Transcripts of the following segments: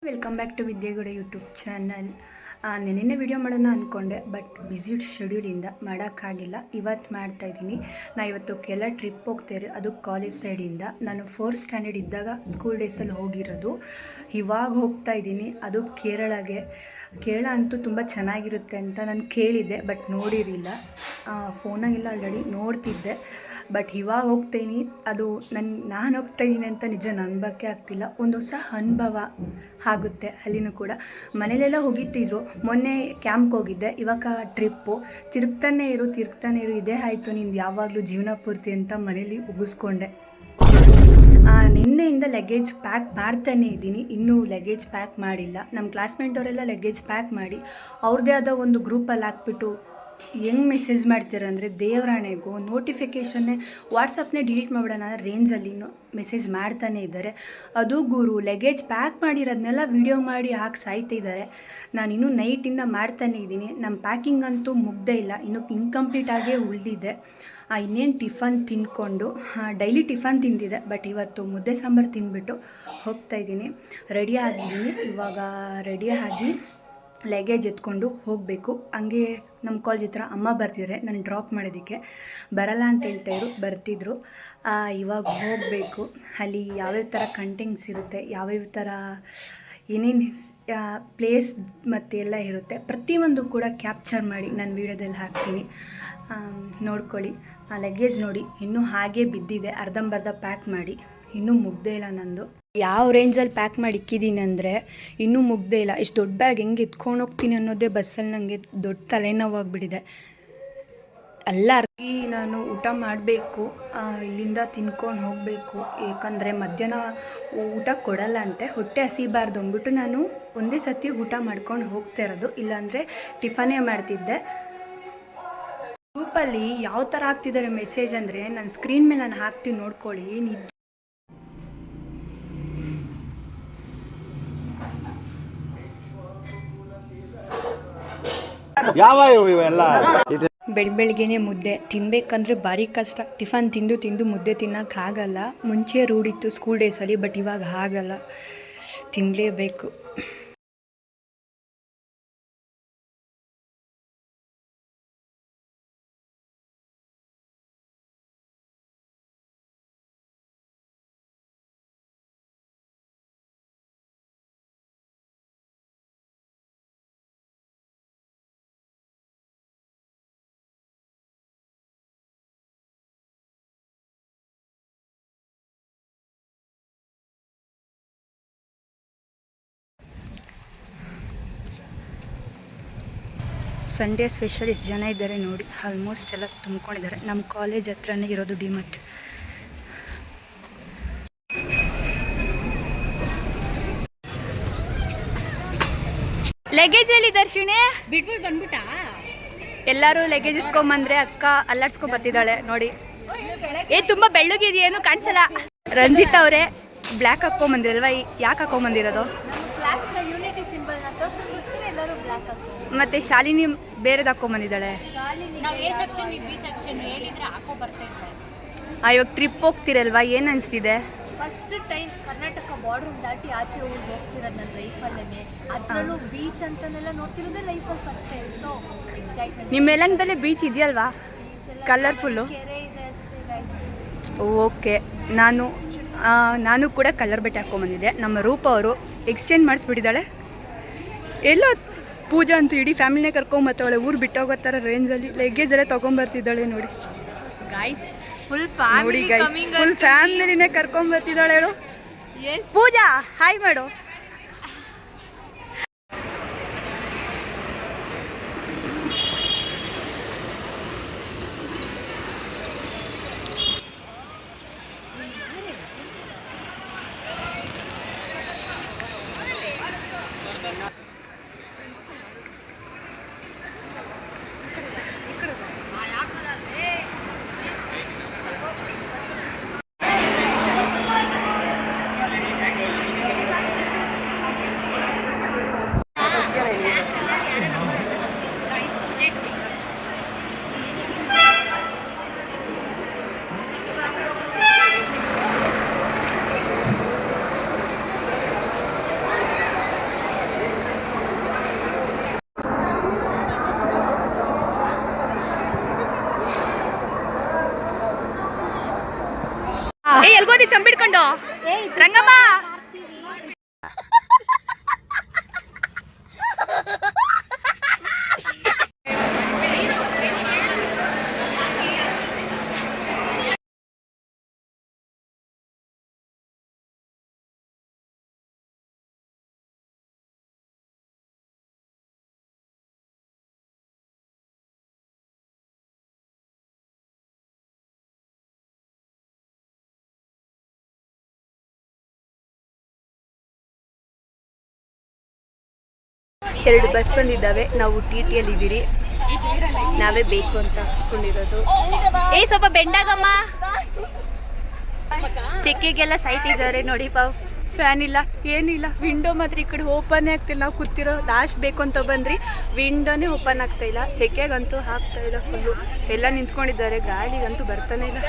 Welcome back to Vidya Gowda YouTube channel. ನೆನ್ನೆ video ಮಾಡೋಣ ಅಂದ್ಕೊಂಡೆ, ಬಟ್ ಬ್ಯುಸಿ ಶೆಡ್ಯೂಲಿಂದ ಮಾಡೋಕ್ಕಾಗಿಲ್ಲ. ಇವತ್ತು ಮಾಡ್ತಾಯಿದ್ದೀನಿ. ನಾನು ಇವತ್ತು ಕೆಲ ಟ್ರಿಪ್ ಹೋಗ್ತೇನೆ, ಅದು ಕಾಲೇಜ್ ಸೈಡಿಂದ. ನಾನು 4th ಸ್ಟ್ಯಾಂಡರ್ಡ್ ಇದ್ದಾಗ ಸ್ಕೂಲ್ ಡೇಸಲ್ಲಿ ಹೋಗಿರೋದು. ಇವಾಗ ಹೋಗ್ತಾಯಿದ್ದೀನಿ, ಅದು ಕೇರಳ ಅಂತೂ ತುಂಬ ಚೆನ್ನಾಗಿರುತ್ತೆ ಅಂತ ನಾನು ಕೇಳಿದ್ದೆ, ಬಟ್ ನೋಡಿರಲಿಲ್ಲ. ಫೋನಾಗೆಲ್ಲ ಆಲ್ರೆಡಿ ನೋಡ್ತಿದ್ದೆ, ಬಟ್ ಇವಾಗ ಹೋಗ್ತೀನಿ. ಅದು ನಾನು ಹೋಗ್ತಾಯಿದ್ದೀನಿ ಅಂತ ನಿಜ ನಂಬಕ್ಕೆ ಆಗ್ತಿಲ್ಲ. ಒಂದು ಹೊಸ ಅನುಭವ ಆಗುತ್ತೆ. ಅಲ್ಲಿನೂ ಕೂಡ ಮನೇಲೆಲ್ಲ ಹೋಗಿತ್ತಿದ್ರು. ಮೊನ್ನೆ ಕ್ಯಾಂಪ್ಗೆ ಹೋಗಿದ್ದೆ, ಇವಾಗ ಟ್ರಿಪ್ಪು. ತಿರುಗ್ತಾನೆ ಇರು ಇದೇ ಆಯಿತು ನಿಂದು ಯಾವಾಗಲೂ ಜೀವನ ಪೂರ್ತಿ ಅಂತ ಮನೇಲಿ ಉಗಿಸ್ಕೊಂಡೆ. ನಿನ್ನೆಯಿಂದ ಲಗೇಜ್ ಪ್ಯಾಕ್ ಮಾಡ್ತಾನೇ ಇದ್ದೀನಿ, ಇನ್ನೂ ಲಗೇಜ್ ಪ್ಯಾಕ್ ಮಾಡಿಲ್ಲ. ನಮ್ಮ ಕ್ಲಾಸ್ಮೇಟ್ ಅವರೆಲ್ಲ ಲಗೇಜ್ ಪ್ಯಾಕ್ ಮಾಡಿ ಅವ್ರದ್ದೇ ಆದ ಒಂದು ಗ್ರೂಪಲ್ಲಿ ಹಾಕ್ಬಿಟ್ಟು ಹೆಂಗೆ ಮೆಸೇಜ್ ಮಾಡ್ತೀರಂದರೆ, ದೇವರಾಣೆಗೂ ನೋಟಿಫಿಕೇಷನ್ನೇ ವಾಟ್ಸಪ್ನೇ ಡಿಲೀಟ್ ಮಾಡಿಬಿಡೋಣ ರೇಂಜಲ್ಲಿ ಮೆಸೇಜ್ ಮಾಡ್ತಾನೇ ಇದ್ದಾರೆ. ಅದು ಗುರು ಲಗೇಜ್ ಪ್ಯಾಕ್ ಮಾಡಿರೋದನ್ನೆಲ್ಲ ವೀಡಿಯೋ ಮಾಡಿ ಹಾಕಿ ಸಾಯ್ತಿದ್ದಾರೆ. ನಾನು ಇನ್ನೂ ನೈಟಿಂದ ಮಾಡ್ತಾನೇ ಇದ್ದೀನಿ. ನಮ್ಮ ಪ್ಯಾಕಿಂಗ್ ಅಂತೂ ಮುಗ್ದೇ ಇಲ್ಲ, ಇನ್ನೂ ಇನ್ಕಂಪ್ಲೀಟಾಗೇ ಉಳಿದಿದೆ. ಇನ್ನೇನು ಟಿಫನ್ ತಿಂದ್ಕೊಂಡು, ಡೈಲಿ ಟಿಫನ್ ತಿಂದಿದೆ, ಬಟ್ ಇವತ್ತು ಮುದ್ದೆ ಸಾಂಬಾರು ತಿಂದ್ಬಿಟ್ಟು ಹೋಗ್ತಾಯಿದ್ದೀನಿ. ರೆಡಿ ಆಗಿದ್ದೀನಿ. ಇವಾಗ ರೆಡಿಯಾಗಿ ಲಗೇಜ್ ಎತ್ಕೊಂಡು ಹೋಗಬೇಕು. ಹಂಗೆ ನಮ್ಮ ಕಾಲೇಜ್ ಹತ್ರ ಅಮ್ಮ ಬರ್ತಿದ್ದಾರೆ ನಾನು ಡ್ರಾಪ್ ಮಾಡೋದಕ್ಕೆ. ಬರಲ್ಲ ಅಂತ ಹೇಳ್ತಾಯಿದ್ರು, ಬರ್ತಿದ್ರು. ಇವಾಗ ಹೋಗಬೇಕು. ಅಲ್ಲಿ ಯಾವ್ಯಾವ ಥರ ಕಂಟೆಂಟ್ಸ್ ಇರುತ್ತೆ, ಯಾವ್ಯಾವ ಥರ ಏನೇನು ಪ್ಲೇಸ್ ಮತ್ತು ಎಲ್ಲ ಇರುತ್ತೆ, ಪ್ರತಿಯೊಂದು ಕೂಡ ಕ್ಯಾಪ್ಚರ್ ಮಾಡಿ ನಾನು ವೀಡಿಯೋದಲ್ಲಿ ಹಾಕ್ತೀನಿ, ನೋಡ್ಕೊಳ್ಳಿ. ಲಗೇಜ್ ನೋಡಿ ಇನ್ನೂ ಹಾಗೇ ಬಿದ್ದಿದೆ, ಅರ್ಧಂಬರ್ಧ ಪ್ಯಾಕ್ ಮಾಡಿ, ಇನ್ನೂ ಮುಗ್ದೇ ಇಲ್ಲ ನಂದು. ಯಾವ ರೇಂಜಲ್ಲಿ ಪ್ಯಾಕ್ ಮಾಡಿ ಇಕ್ಕಿದ್ದೀನಿ ಅಂದರೆ ಇನ್ನೂ ಮುಗ್ದೇ ಇಲ್ಲ. ಇಷ್ಟು ದೊಡ್ಡ ಬ್ಯಾಗ್ ಹೆಂಗೆ ಎತ್ಕೊಂಡು ಹೋಗ್ತೀನಿ ಅನ್ನೋದೇ ಬಸ್ಸಲ್ಲಿ ನನಗೆ ದೊಡ್ಡ ತಲೆನೋವಾಗ್ಬಿಟ್ಟಿದೆ. ಎಲ್ಲರಿಗೂ ನಾನು ಊಟ ಮಾಡಬೇಕು, ಇಲ್ಲಿಂದ ತಿನ್ಕೊಂಡು ಹೋಗಬೇಕು. ಏಕೆಂದರೆ ಮಧ್ಯಾಹ್ನ ಊಟ ಕೊಡಲ್ಲ ಅಂತೆ, ಹೊಟ್ಟೆ ಹಸಿಬಾರ್ದು ಅಂದ್ಬಿಟ್ಟು ನಾನು ಒಂದೇ ಸತಿ ಊಟ ಮಾಡ್ಕೊಂಡು ಹೋಗ್ತಾ ಇರೋದು. ಇಲ್ಲಾಂದರೆ ಟಿಫನೇ ಮಾಡ್ತಿದ್ದೆ. ಗ್ರೂಪಲ್ಲಿ ಯಾವ ಥರ ಹಾಕ್ತಿದ್ದಾರೆ ಮೆಸೇಜ್ ಅಂದರೆ, ನನ್ನ ಸ್ಕ್ರೀನ್ ಮೇಲೆ ನಾನು ಹಾಕ್ತೀನಿ ನೋಡ್ಕೊಳ್ಳಿ. ಬೆಳಗ್ಗೆನೆ ಮುದ್ದೆ ತಿನ್ನಬೇಕಂದ್ರೆ ಭಾರಿ ಕಷ್ಟ. ಟಿಫನ್ ತಿಂದು ಮುದ್ದೆ ತಿನ್ನೋಕ್ಕಾಗಲ್ಲ. ಮುಂಚೆ ರೂಢಿತ್ತು ಸ್ಕೂಲ್ ಡೇಸಲ್ಲಿ, ಬಟ್ ಇವಾಗ ಆಗಲ್ಲ, ತಿನ್ನಲೇಬೇಕು. ಸಂಡೇ ಸ್ಪೆಷಲ್ ಎಷ್ಟು ಜನ ಇದ್ದಾರೆ ನೋಡಿ, ಆಲ್ಮೋಸ್ಟ್ ಎಲ್ಲ ತುಂಬ್ಕೊಂಡಿದ್ದಾರೆ. ನಮ್ಮ ಕಾಲೇಜ್ ಹತ್ರನೇ ಇರೋದು ಡಿಮಾರ್ಟ್. ಲಗೇಜ್ ಎಲ್ಲಿ ದರ್ಶಿನಿ ಬಿಟ್ಬಿಟ್ಟು ಬಂದ್ಬಿಟ್ಟ. ಎಲ್ಲರೂ ಲಗೇಜ್ ಇಟ್ಕೊಂಬಂದ್ರೆ ಅಕ್ಕ ಅಲ್ಲಾಡ್ಸ್ಕೊ ಬರ್ತಿದ್ದಾಳೆ ನೋಡಿ. ತುಂಬ ಬೆಳ್ಳಗಿದೆಯೇನು ಕಾಣಿಸಲ್ಲ. ರಂಜಿತ್ ಅವರೇ ಬ್ಲ್ಯಾಕ್ ಹಾಕ್ಕೊಂಬಂದಿರಲ್ವಾ, ಯಾಕೆ ಹಾಕ್ಕೊಂಬಂದಿರೋದು? ಮತ್ತೆ ಶಾಲಿನಿ ಬೇರೆದು ಹಾಕ್ಕೊಂಬಂದಿದ್ದಾಳೆ. ಇವಾಗ ಟ್ರಿಪ್ ಹೋಗ್ತಿರಲ್ವಾ, ಏನು ಅನಿಸ್ತಿದೆ? ಫಸ್ಟ್ ಟೈಮ್ ಕರ್ನಾಟಕ ಬಾರ್ಡರ್ ದಾಟಿ ಆಚೆ ಊರಿಗೆ ಹೋಗ್ತಿರೋದು ನನ್ನ ಲೈಫಲ್ಲೇ. ಅದರಲ್ಲೂ ಬೀಚ್ ಅಂತನೆಲ್ಲ ನೋಡ್ತಿರೋದೇ ಲೈಫಲ್ಲಿ ಫಸ್ಟ್ ಟೈಮ್. So excitement. ನಿಮ್ಮ ಯಲಹಂಕದಲ್ಲೇ ಬೀಚ್ ಇದೆಯಲ್ವಾ, ಕಲರ್ಫುಲ್ಲು? ಕೆರೆ ಇದೆ ಅಷ್ಟೇ ಗೈಸ್. ಓಕೆ, ನಾನು ಕೂಡ ಕಲರ್ ಬಟ್ಟೆ ಹಾಕ್ಕೊಂಬಂದಿದ್ದೆ. ನಮ್ಮ ರೂಪ ಅವರು ಎಕ್ಸ್ಚೇಂಜ್ ಮಾಡಿಸ್ಬಿಟ್ಟಿದ್ದಾಳೆ. ಎಲ್ಲೋ ಪೂಜಾ ಅಂತೂ ಇಡೀ ಫ್ಯಾಮಿಲಿನೇ ಕರ್ಕೊಂಬರ್ತಾಳೆ, ಊರು ಬಿಟ್ಟೋಗೋ ಥರ ರೇಂಜಲ್ಲಿ ಲಗೇಜ್ ಎಲ್ಲ ತೊಗೊಂಬರ್ತಿದ್ದಾಳೆ ನೋಡಿ. ಗೈಸ್ ಫುಲ್ ಫ್ಯಾಮಿಲಿನೇ ಕರ್ಕೊಂಬರ್ತಿದ್ದಾಳೆ ಹೇಳು. ಪೂಜಾ ಹಾಯ್ ಮಾಡು. ಹಿಡ್ಕೊಂಡು ರಂಗಮ್ಮ ಎರಡು ಬಸ್ ಬಂದಿದ್ದಾವೆ. ನಾವು TTಯಲ್ಲಿ ಇದ್ದೀರಿ. ನಾವೇ ಬೇಕು ಅಂತ ಹಾಕ್ಸ್ಕೊಂಡಿರೋದು. ಸ್ವಲ್ಪ ಬೆಂಡಾಗಮ್ಮ. ಸೆಕೆಗೆಲ್ಲ ಸಾಯ್ತಿದ್ದಾರೆ ನೋಡಿ. ಫ್ಯಾನ್ ಇಲ್ಲ, ಏನಿಲ್ಲ. ವಿಂಡೋ ಮಾತ್ರ ಈ ಕಡೆ ಓಪನ್ ಆಗ್ತಿಲ್ಲ. ನಾವು ಕೂತಿರೋ ಲಾಸ್ಟ್ ಬೇಕು ಅಂತ ಬಂದ್ರಿ, ವಿಂಡೋನೇ ಓಪನ್ ಆಗ್ತಾ ಇಲ್ಲ. ಸೆಕೆಗಂತೂ ಆಗ್ತಾ ಇಲ್ಲ. ಫುಲ್ಲು ಎಲ್ಲ ನಿಂತ್ಕೊಂಡಿದ್ದಾರೆ. ಗಾಳಿಗಂತೂ ಬರ್ತಾನೆ ಇಲ್ಲ.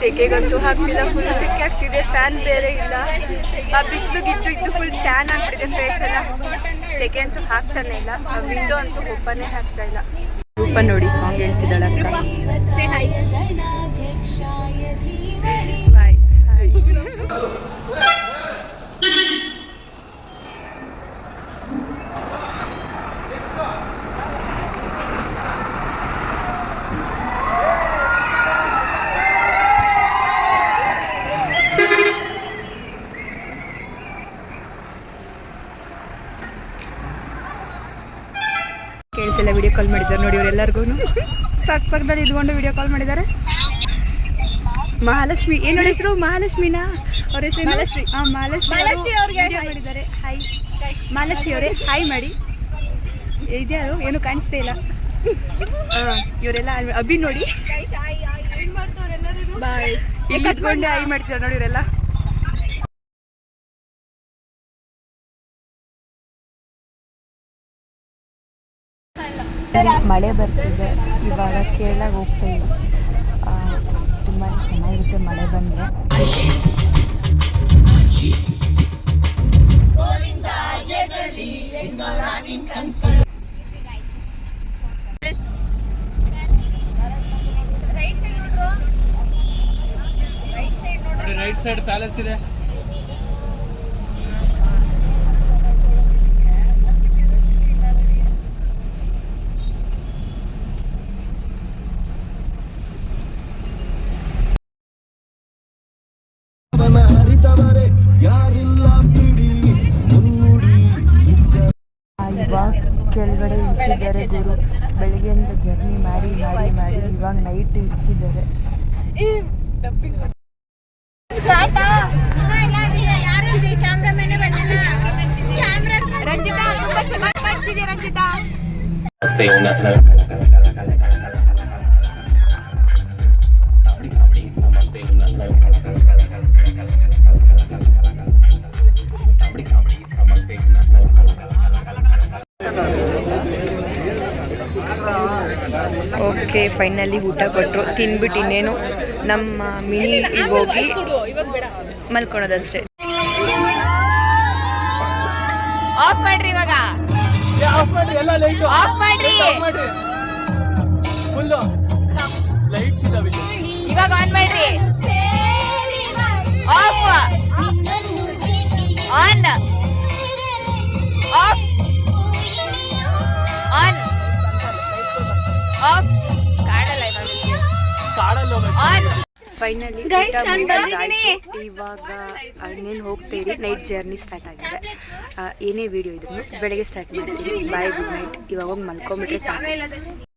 ಸೆಕೆಗಂತೂ ಆಗ್ತಿಲ್ಲ. ಫುಲ್ಲು ಸೆಕೆ ಆಗ್ತಿದೆ. ಫ್ಯಾನ್ ಬೇರೆ ಇಲ್ಲ. ಆ ಬಿಸಿಲುಗಿದ್ದು ಇದ್ದು ಫುಲ್ ಟ್ಯಾನ್ ಆಗ್ಬಿಟ್ಟಿದೆ ಫೇಸ್ ಎಲ್ಲ. ಸೆಕೆ ಅಂತೂ ಹಾಕ್ತಾನೆ ಇಲ್ಲ. ಆ ವಿಂಡೋ ಅಂತೂ ಓಪನ್ನೇ ಆಗ್ತಾ ಇಲ್ಲ. ಓಪನ್ ನೋಡಿ ಸಾಂಗ್ ಹೇಳ್ತಿದ್ದಾಳೆ ಅಕ್ಕ. Bye hi. ಕೇಳಿಸಲ್ಲ. ವಿಡಿಯೋ ಕಾಲ್ ಮಾಡಿದ್ದಾರೆ ನೋಡಿ ಇವರೆಲ್ಲರಿಗೂ. ಪಕ್ಕದಲ್ಲಿ ಇದ್ಕೊಂಡು ವಿಡಿಯೋ ಕಾಲ್ ಮಾಡಿದ್ದಾರೆ. ಮಹಾಲಕ್ಷ್ಮಿ ಏನು ನೋಡಿ ಹೆಸರು? ಮಹಾಲಕ್ಷ್ಮಿನಾ? ಅವ್ರ ಹೆಸರು ಮಹಾಲಕ್ಷ್ಮಿ. ಮಹಾಲಕ್ಷ್ಮಿ ಅವ್ರಿಗೆ ಮಾಡಿದ್ದಾರೆ. ಹಾಯ್ ಮಹಾಲಕ್ಷ್ಮಿ ಅವರೇ, ಹಾಯ್ ಮಾಡಿ. ಇದ್ಯಾರು ಏನು ಕಾಣಿಸ್ತಾ ಇಲ್ಲ. ಇವರೆಲ್ಲ ಅಭಿ ನೋಡಿ ಇಲ್ಲಿ ಇಟ್ಕೊಂಡು ಹಾಯ್ ಮಾಡ್ತಿದ್ದಾರೆ ನೋಡಿ ಇವರೆಲ್ಲ. ಮಳೆ ಬರ್ತಿದೆ ಇವಾಗ. ಕೇರಳಕ್ಕೆ ಹೋಗ್ತಾ ಇಲ್ಲ. ತುಂಬಾ ಚೆನ್ನಾಗಿರುತ್ತೆ ಮಳೆ ಬಂದರೆ. ರೈಟ್ ಸೈಡ್ ಪ್ಯಾಲೇಸ್ ಇದೆ. ಇವಾಗ ಕೆಳಗಡೆ ಇಳಿಸಿದ್ದಾರೆ ಗುರು. ಬೆಳಗ್ಗೆಯಿಂದ ಜರ್ನಿ ಮಾಡಿ ಮಾಡಿ ಮಾಡಿ ಇವಾಗ ನೈಟ್ ಇಳಿಸಿದ್ದಾರೆ. ರಂಜಿತಾ ತುಂಬಾ ಚೆನ್ನಾಗಿ ಮಾಡಿಸಿದೆ. ರಂಜಿತಾ ಓಕೆ ಫೈನಲಿ ಊಟ ಕೊಟ್ಟರು. ತಿನ್ಬಿಟ್ಟು ಇನ್ನೇನು ನಮ್ಮ ಮಿನಿಗೆ ಹೋಗಿ ಮಲ್ಕೊಳೋದಷ್ಟೇ. ಆಫ್ ಮಾಡ್ರಿ ಇವಾಗ. ಆಫ್ ಮಾಡ್ರಿ. ಇವಾಗ ಆನ್ ಮಾಡ್ರಿ. Off on off on off ಕಾಡಲ್ಲ ಇವಾಗ. ಫೈನಲಿ ಇವಾಗ ಇನ್ನೇನು ಹೋಗ್ತೀರಿ. ನೈಟ್ ಜರ್ನಿ ಸ್ಟಾರ್ಟ್ ಆಗಿದೆ. ಏನೇ ವಿಡಿಯೋ ಇದ್ರು ಬೆಳಗ್ಗೆ ಸ್ಟಾರ್ಟ್ ಮಾಡ್ತೀವಿ. Bye good night. ಇವಾಗ ಹೋಗಿ ಮಲ್ಕೊಂಬಿಟ್ರೆ ಸಾಕು.